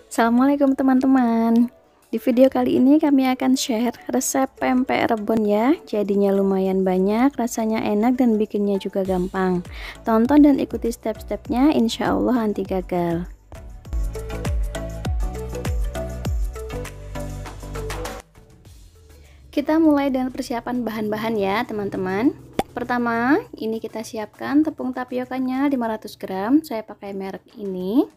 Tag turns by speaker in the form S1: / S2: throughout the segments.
S1: Assalamualaikum teman-teman. Di video kali ini kami akan share resep pempek rebon ya. Jadinya lumayan banyak, rasanya enak dan bikinnya juga gampang. Tonton dan ikuti step-stepnya, insya Allah anti gagal. Kita mulai dengan persiapan bahan-bahan ya teman-teman. Pertama, ini kita siapkan tepung tapiokanya 500 gram, saya pakai merek ini.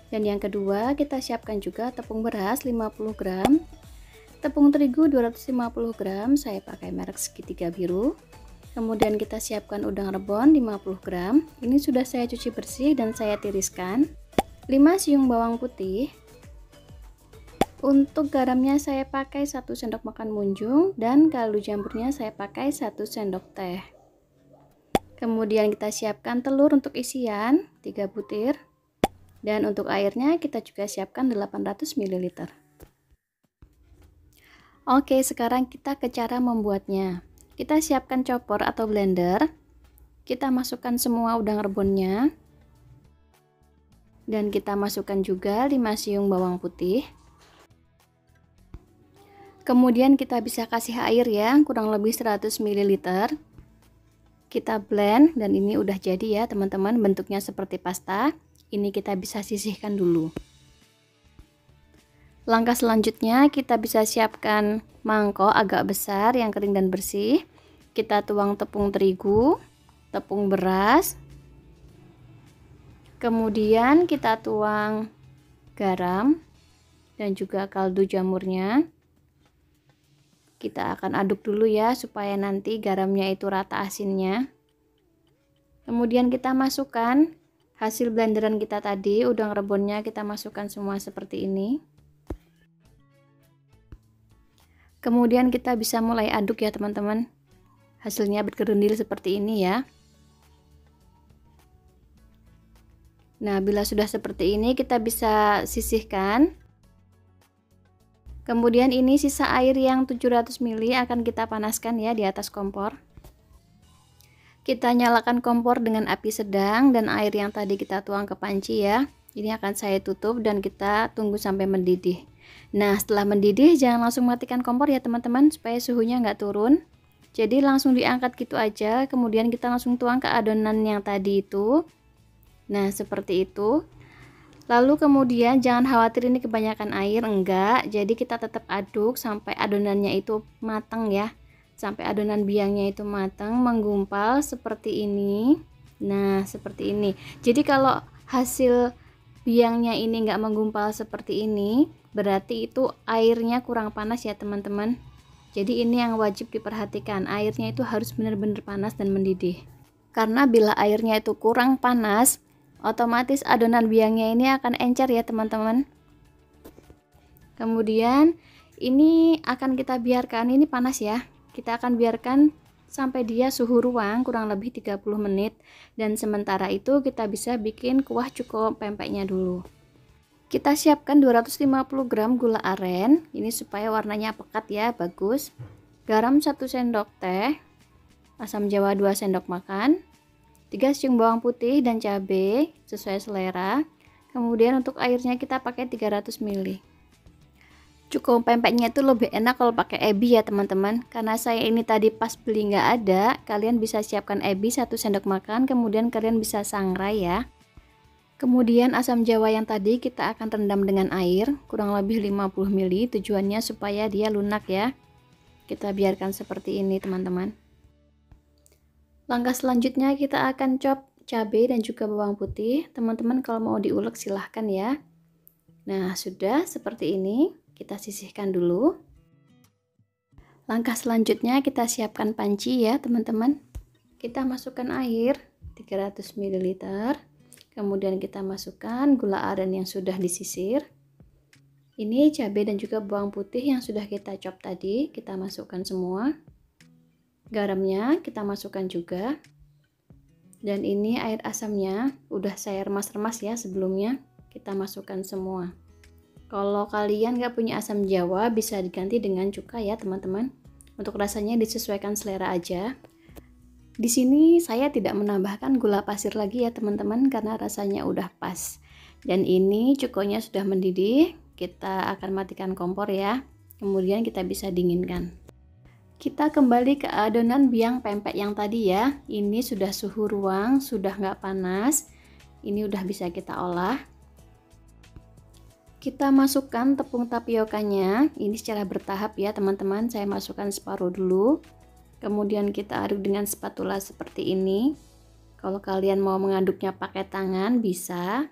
S1: Dan yang kedua, kita siapkan juga tepung beras 50 gram, tepung terigu 250 gram, saya pakai merek segitiga biru. Kemudian kita siapkan udang rebon 50 gram, ini sudah saya cuci bersih dan saya tiriskan. 5 siung bawang putih. Untuk garamnya saya pakai 1 sendok makan munjung dan kaldu jamurnya saya pakai 1 sendok teh. Kemudian kita siapkan telur untuk isian 3 butir. Dan untuk airnya kita juga siapkan 800 ml. Oke, sekarang kita ke cara membuatnya. Kita siapkan chopper atau blender. Kita masukkan semua udang rebonnya. Dan kita masukkan juga 5 siung bawang putih. Kemudian kita bisa kasih air ya, kurang lebih 100 ml. Kita blend dan ini udah jadi ya teman-teman, bentuknya seperti pasta. Ini kita bisa sisihkan dulu. Langkah selanjutnya kita bisa siapkan mangkok agak besar yang kering dan bersih. Kita tuang tepung terigu, tepung beras. Kemudian kita tuang garam dan juga kaldu jamurnya. Kita akan aduk dulu ya supaya nanti garamnya itu rata asinnya. Kemudian kita masukkan hasil blenderan kita tadi, udang rebonnya kita masukkan semua seperti ini. Kemudian kita bisa mulai aduk ya teman-teman. Hasilnya bergerundil seperti ini ya. Nah, bila sudah seperti ini kita bisa sisihkan. Kemudian ini sisa air yang 700 ml akan kita panaskan ya di atas kompor. Kita nyalakan kompor dengan api sedang dan air yang tadi kita tuang ke panci ya. Ini akan saya tutup dan kita tunggu sampai mendidih. Nah, setelah mendidih jangan langsung matikan kompor ya teman-teman, supaya suhunya nggak turun. Jadi langsung diangkat gitu aja, kemudian kita langsung tuang ke adonan yang tadi itu. Nah, seperti itu. Lalu kemudian jangan khawatir ini kebanyakan air, enggak. Jadi kita tetap aduk sampai adonannya itu matang ya. Sampai adonan biangnya itu matang, menggumpal seperti ini. Nah, seperti ini. Jadi kalau hasil biangnya ini enggak menggumpal seperti ini, berarti itu airnya kurang panas ya teman-teman. Jadi ini yang wajib diperhatikan, airnya itu harus benar-benar panas dan mendidih. Karena bila airnya itu kurang panas, otomatis adonan biangnya ini akan encer ya teman-teman. Kemudian ini akan kita biarkan, ini panas ya. Kita akan biarkan sampai dia suhu ruang kurang lebih 30 menit. Dan sementara itu kita bisa bikin kuah cuko pempeknya dulu. Kita siapkan 250 gram gula aren. Ini supaya warnanya pekat ya, bagus. Garam 1 sendok teh. Asam jawa 2 sendok makan. 3 siung bawang putih dan cabai sesuai selera. Kemudian untuk airnya kita pakai 300 ml. Cuko pempeknya itu lebih enak kalau pakai ebi ya teman-teman. Karena saya ini tadi pas beli nggak ada, kalian bisa siapkan ebi 1 sendok makan, kemudian kalian bisa sangrai ya. Kemudian asam jawa yang tadi kita akan rendam dengan air kurang lebih 50 ml, tujuannya supaya dia lunak ya. Kita biarkan seperti ini teman-teman. Langkah selanjutnya kita akan chop cabai dan juga bawang putih. Teman-teman kalau mau diulek silahkan ya. Nah, sudah seperti ini. Kita sisihkan dulu. Langkah selanjutnya kita siapkan panci ya teman-teman. Kita masukkan air 300 ml. Kemudian kita masukkan gula aren yang sudah disisir. Ini cabai dan juga bawang putih yang sudah kita chop tadi, kita masukkan semua. Garamnya kita masukkan juga. Dan ini air asamnya udah saya remas-remas ya sebelumnya. Kita masukkan semua. Kalau kalian nggak punya asam jawa bisa diganti dengan cuka ya teman-teman. Untuk rasanya disesuaikan selera aja. Di sini saya tidak menambahkan gula pasir lagi ya teman-teman, karena rasanya udah pas. Dan ini cukonya sudah mendidih, kita akan matikan kompor ya. Kemudian kita bisa dinginkan. Kita kembali ke adonan biang pempek yang tadi ya. Ini sudah suhu ruang, sudah nggak panas. Ini udah bisa kita olah. Kita masukkan tepung tapiokanya. Ini secara bertahap ya teman-teman. Saya masukkan separuh dulu. Kemudian kita aduk dengan spatula seperti ini. Kalau kalian mau mengaduknya pakai tangan bisa.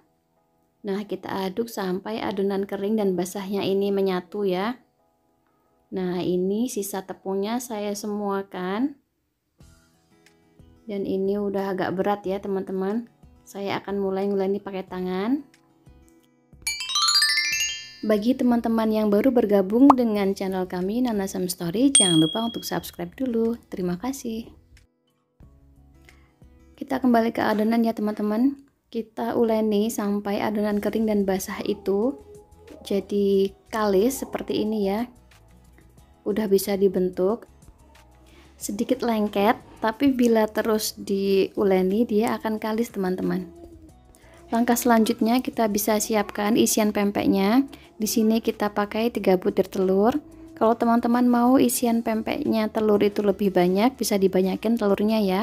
S1: Nah, kita aduk sampai adonan kering dan basahnya ini menyatu ya. Nah, ini sisa tepungnya saya semuakan. Dan ini udah agak berat ya teman-teman. Saya akan mulai nguleni pakai tangan. Bagi teman-teman yang baru bergabung dengan channel kami Nana Sam Story, jangan lupa untuk subscribe dulu. Terima kasih. Kita kembali ke adonan ya teman-teman. Kita uleni sampai adonan kering dan basah itu jadi kalis seperti ini ya. Udah bisa dibentuk. Sedikit lengket, tapi bila terus diuleni dia akan kalis teman-teman. Langkah selanjutnya kita bisa siapkan isian pempeknya. Di sini kita pakai 3 butir telur. Kalau teman-teman mau isian pempeknya telur itu lebih banyak, bisa dibanyakin telurnya ya.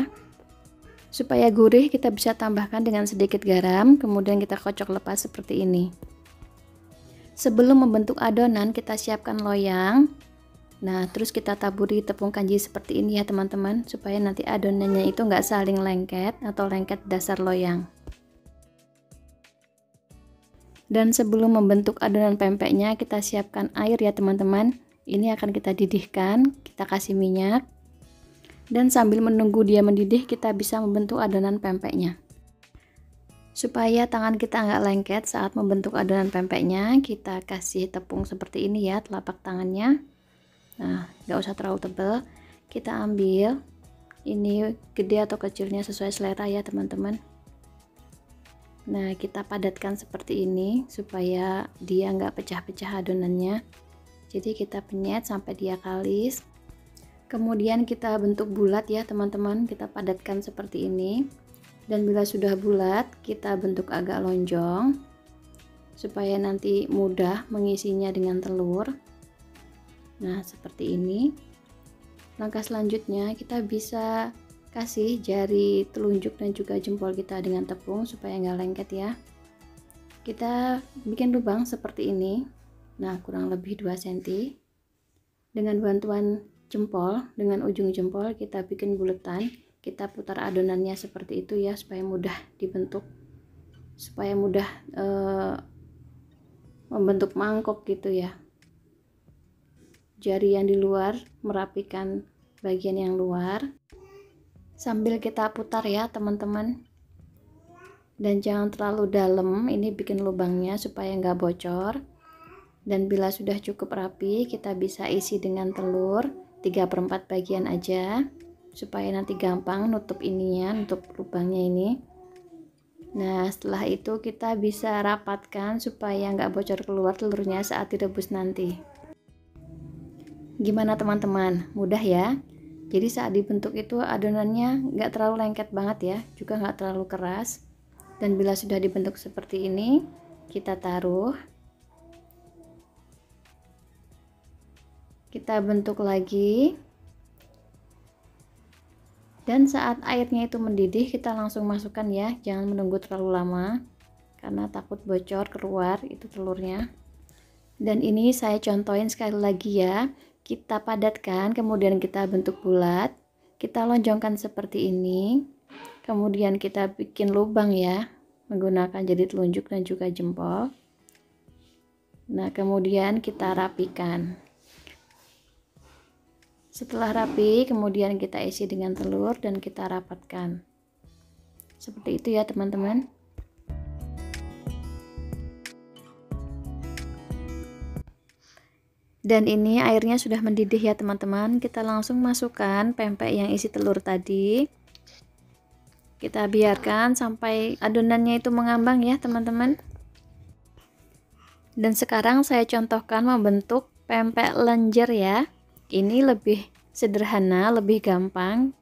S1: Supaya gurih kita bisa tambahkan dengan sedikit garam, kemudian kita kocok lepas seperti ini. Sebelum membentuk adonan kita siapkan loyang. Nah, terus kita taburi tepung kanji seperti ini ya teman-teman, supaya nanti adonannya itu nggak saling lengket atau lengket dasar loyang. Dan sebelum membentuk adonan pempeknya kita siapkan air ya teman-teman. Ini akan kita didihkan, kita kasih minyak. Dan sambil menunggu dia mendidih kita bisa membentuk adonan pempeknya. Supaya tangan kita nggak lengket saat membentuk adonan pempeknya, kita kasih tepung seperti ini ya telapak tangannya. Nah, nggak usah terlalu tebal. Kita ambil, ini gede atau kecilnya sesuai selera ya teman-teman. Nah, kita padatkan seperti ini supaya dia nggak pecah-pecah adonannya. Jadi kita penyet sampai dia kalis. Kemudian kita bentuk bulat ya teman-teman, kita padatkan seperti ini. Dan bila sudah bulat, kita bentuk agak lonjong supaya nanti mudah mengisinya dengan telur. Nah, seperti ini. Langkah selanjutnya kita bisa kasih jari telunjuk dan juga jempol kita dengan tepung supaya nggak lengket ya. Kita bikin lubang seperti ini. Nah, kurang lebih 2 cm. Dengan bantuan jempol, dengan ujung jempol kita bikin buletan, kita putar adonannya seperti itu ya supaya mudah dibentuk, supaya mudah membentuk mangkok gitu ya. Jari yang di luar merapikan bagian yang luar sambil kita putar ya teman-teman. Dan jangan terlalu dalam, ini bikin lubangnya supaya nggak bocor. Dan bila sudah cukup rapi kita bisa isi dengan telur 3/4 bagian aja supaya nanti gampang nutup ininya, nutup lubangnya ini. Nah, setelah itu kita bisa rapatkan supaya nggak bocor keluar telurnya saat direbus nanti. Gimana teman-teman, mudah ya? Jadi saat dibentuk itu adonannya nggak terlalu lengket banget ya, juga nggak terlalu keras. Dan bila sudah dibentuk seperti ini, kita taruh. Kita bentuk lagi. Dan saat airnya itu mendidih, kita langsung masukkan ya, jangan menunggu terlalu lama karena takut bocor keluar itu telurnya. Dan ini saya contohin sekali lagi ya. Kita padatkan, kemudian kita bentuk bulat, kita lonjongkan seperti ini, kemudian kita bikin lubang ya menggunakan jari telunjuk dan juga jempol. Nah, kemudian kita rapikan. Setelah rapi, kemudian kita isi dengan telur dan kita rapatkan. Seperti itu ya teman-teman. Dan ini airnya sudah mendidih ya teman-teman. Kita langsung masukkan pempek yang isi telur tadi. Kita biarkan sampai adonannya itu mengambang ya teman-teman. Dan sekarang saya contohkan membentuk pempek lenjer ya. Ini lebih sederhana, lebih gampang.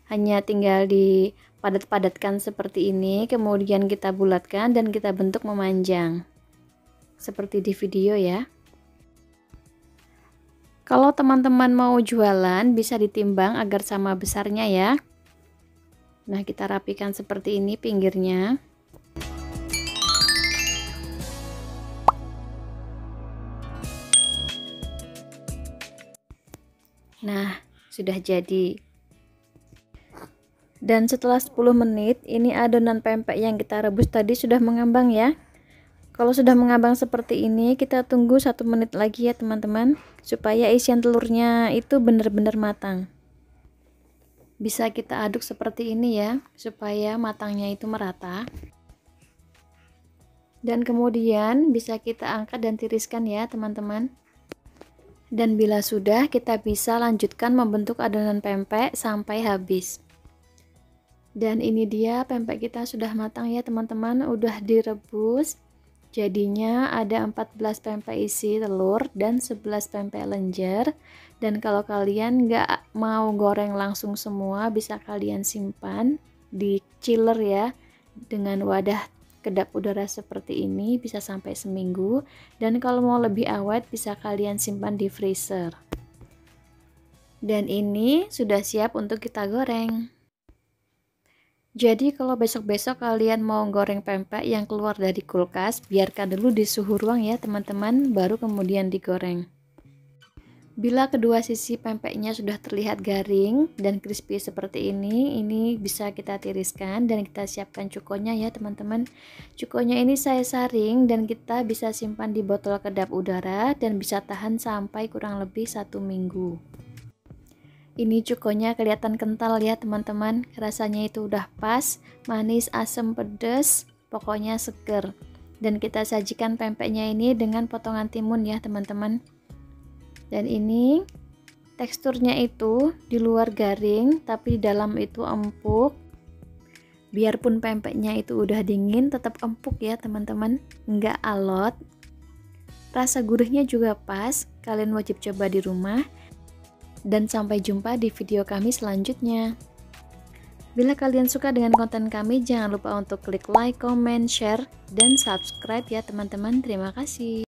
S1: Hanya tinggal padat-padatkan seperti ini, kemudian kita bulatkan dan kita bentuk memanjang seperti di video ya. Kalau teman-teman mau jualan bisa ditimbang agar sama besarnya ya. Nah, kita rapikan seperti ini pinggirnya. Nah, sudah jadi. Dan setelah 10 menit, ini adonan pempek yang kita rebus tadi sudah mengambang ya. Kalau sudah mengambang seperti ini, kita tunggu 1 menit lagi ya teman-teman, supaya isian telurnya itu benar-benar matang. Bisa kita aduk seperti ini ya, supaya matangnya itu merata. Dan kemudian bisa kita angkat dan tiriskan ya teman-teman. Dan bila sudah, kita bisa lanjutkan membentuk adonan pempek sampai habis. Dan ini dia pempek kita sudah matang ya teman-teman, udah direbus. Jadinya ada 14 pempek isi telur dan 11 pempek lenjer. Dan kalau kalian nggak mau goreng langsung semua, bisa kalian simpan di chiller ya, dengan wadah kedap udara seperti ini, bisa sampai seminggu. Dan kalau mau lebih awet, bisa kalian simpan di freezer. Dan ini sudah siap untuk kita goreng. Jadi kalau besok-besok kalian mau goreng pempek yang keluar dari kulkas, biarkan dulu di suhu ruang ya teman-teman, baru kemudian digoreng. Bila kedua sisi pempeknya sudah terlihat garing dan crispy seperti ini bisa kita tiriskan dan kita siapkan cukonya ya teman-teman. Cukonya ini saya saring dan kita bisa simpan di botol kedap udara dan bisa tahan sampai kurang lebih 1 minggu. Ini cukonya kelihatan kental ya teman-teman, rasanya itu udah pas, manis, asam, pedas, pokoknya seger. Dan kita sajikan pempeknya ini dengan potongan timun ya teman-teman. Dan ini teksturnya itu di luar garing, tapi di dalam itu empuk. Biarpun pempeknya itu udah dingin, tetap empuk ya teman-teman, nggak alot. Rasa gurihnya juga pas, kalian wajib coba di rumah. Dan sampai jumpa di video kami selanjutnya. Bila kalian suka dengan konten kami, jangan lupa untuk klik like, comment, share, dan subscribe ya teman-teman. Terima kasih.